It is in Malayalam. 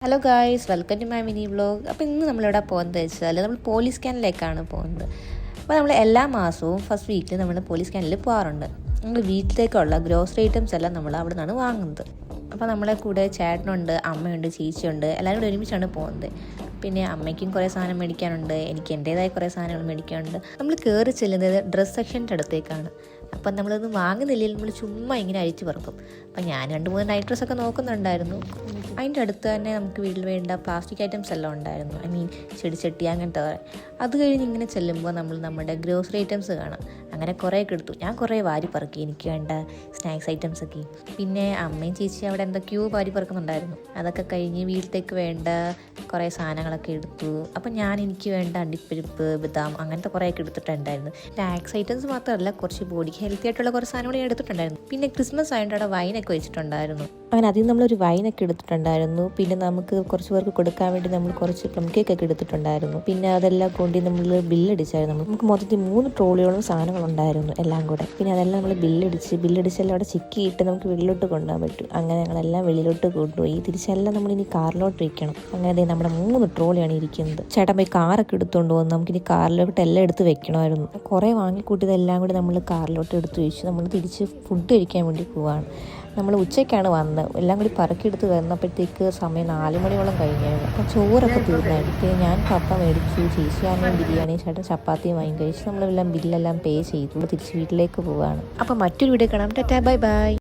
Hello guys, welcome to my mini vlog. അപ്പോൾ ഇന്ന് നമ്മളിവിടെ പോകുന്നത് വെച്ചാൽ നമ്മൾ പോലീസ് സ്കാനിലേക്കാണ് പോകുന്നത്. അപ്പോൾ നമ്മൾ എല്ലാ മാസവും ഫസ്റ്റ് വീക്കിൽ നമ്മൾ പോലീസ് സ്കാനിൽ പോകാറുണ്ട്. നമ്മൾ വീട്ടിലേക്കുള്ള ഗ്രോസറി ഐറ്റംസ് എല്ലാം നമ്മൾ അവിടെ നിന്നാണ് വാങ്ങുന്നത്. അപ്പോൾ നമ്മളെ കൂടെ ചേട്ടനുണ്ട്, അമ്മയുണ്ട്, ചേച്ചിയുണ്ട്, എല്ലാവരും കൂടെ ഒരുമിച്ചാണ് പോകുന്നത്. പിന്നെ അമ്മയ്ക്കും കുറേ സാധനം മേടിക്കാനുണ്ട്, എനിക്ക് എൻ്റേതായ കുറേ സാധനങ്ങൾ മേടിക്കാനുണ്ട്. നമ്മൾ കയറി ചെല്ലുന്നത് ഡ്രസ്സ് സെക്ഷൻ്റെ അടുത്തേക്കാണ്. അപ്പം നമ്മളൊന്നും വാങ്ങുന്നില്ലെങ്കിൽ നമ്മൾ ചുമ്മാ ഇങ്ങനെ അഴിച്ചു പറക്കും. അപ്പം ഞാൻ 2-3 നൈറ്റ് ഡ്രസ്സൊക്കെ നോക്കുന്നുണ്ടായിരുന്നു. അതിൻ്റെ അടുത്ത് തന്നെ നമുക്ക് വീട്ടിൽ വേണ്ട പ്ലാസ്റ്റിക് ഐറ്റംസ് എല്ലാം ഉണ്ടായിരുന്നു. ചെടിച്ചട്ടി അങ്ങനത്തെ. അത് കഴിഞ്ഞ് ഇങ്ങനെ ചെല്ലുമ്പോൾ നമ്മൾ നമ്മുടെ ഗ്രോസറി ഐറ്റംസ് കാണാം. അങ്ങനെ കുറേയൊക്കെ എടുത്തു. ഞാൻ കുറേ വാരി പറക്കി എനിക്ക് വേണ്ട സ്നാക്സ് ഐറ്റംസൊക്കെ. പിന്നെ അമ്മയും ചേച്ചി അവിടെ എന്തൊക്കെയോ വാരി പറക്കുന്നുണ്ടായിരുന്നു. അതൊക്കെ കഴിഞ്ഞ് വീട്ടിലേക്ക് വേണ്ട കുറേ സാധനങ്ങളൊക്കെ എടുത്തു. അപ്പം ഞാൻ എനിക്ക് വേണ്ട അണ്ടിപ്പരിപ്പ്, ബദാം അങ്ങനത്തെ കുറേയൊക്കെ എടുത്തിട്ടുണ്ടായിരുന്നു. സ്നാക്സ് ഐറ്റംസ് മാത്രമല്ല, കുറച്ച് ബോഡിക്ക് ഹെൽത്തി ആയിട്ടുള്ള കുറച്ച് സാധനം കൂടി എടുത്തിട്ടുണ്ടായിരുന്നു. പിന്നെ ക്രിസ്മസ് ആയതുകൊണ്ട് അവിടെ വൈനൊക്കെ വെച്ചിട്ടുണ്ടായിരുന്നു. അങ്ങനെ അതിൽ നമ്മളൊരു വൈനൊക്കെ എടുത്തിട്ടുണ്ടായിരുന്നു. പിന്നെ നമുക്ക് കുറച്ച് പേർക്ക് കൊടുക്കാൻ വേണ്ടി നമ്മൾ കുറച്ച് പ്ലം കേക്കൊക്കെ എടുത്തിട്ടുണ്ടായിരുന്നു. പിന്നെ അതെല്ലാം കൊണ്ട് നമ്മൾ ബില്ലടിച്ചായിരുന്നു. നമുക്ക് മൊത്തത്തിൽ 3 ട്രോളിയോളം സാധനങ്ങളുണ്ടായിരുന്നു എല്ലാം കൂടെ. പിന്നെ അതെല്ലാം നമ്മൾ ബില്ലടിച്ചെല്ലാം അവിടെ ചിക്കിയിട്ട് നമുക്ക് വെളിയിലോട്ട് കൊണ്ടുപോകാൻ പറ്റും. അങ്ങനെ ഞങ്ങളെല്ലാം വെളിയിലോട്ട് കൊണ്ടുപോയി. തിരിച്ചെല്ലാം നമ്മളിനി കാറിലോട്ട് വയ്ക്കണം. അങ്ങനെ നമ്മുടെ 3 ട്രോളിയാണ് ഇരിക്കുന്നത്. ചേട്ടൻ പോയി കാറൊക്കെ എടുത്തുകൊണ്ട് പോകുന്നു. നമുക്കിനി കാറിലോട്ട് എല്ലാം എടുത്ത് വെക്കണമായിരുന്നു. കുറേ വാങ്ങിക്കൂട്ടിയതെല്ലാം കൂടി നമ്മൾ കാറിലോട്ട് എടുത്ത് വെച്ചു. നമ്മൾ തിരിച്ച് ഫുഡ് കഴിക്കാൻ വേണ്ടി പോവാണ്. നമ്മൾ ഉച്ചയ്ക്കാണ് വന്നത്. എല്ലാം കൂടി പറക്കിയെടുത്ത് വന്നപ്പോഴത്തേക്ക് സമയം 4 മണിയോളം കഴിഞ്ഞായിരുന്നു. അപ്പം ചോറൊക്കെ തീർന്നായിരുന്നു. പിന്നെ ഞാൻ കപ്പ മേടിച്ചു, ചേച്ചിയാണെങ്കിൽ ബിരിയാണി, ചേട്ടൻ ചപ്പാത്തിയും വാങ്ങി കഴിച്ച് നമ്മളെല്ലാം ബില്ലെല്ലാം പേ ചെയ്തു. തിരിച്ച് വീട്ടിലേക്ക് പോവുകയാണ്. അപ്പം മറ്റൊരു വീഡിയോ കാണാം. Tata, bye bye.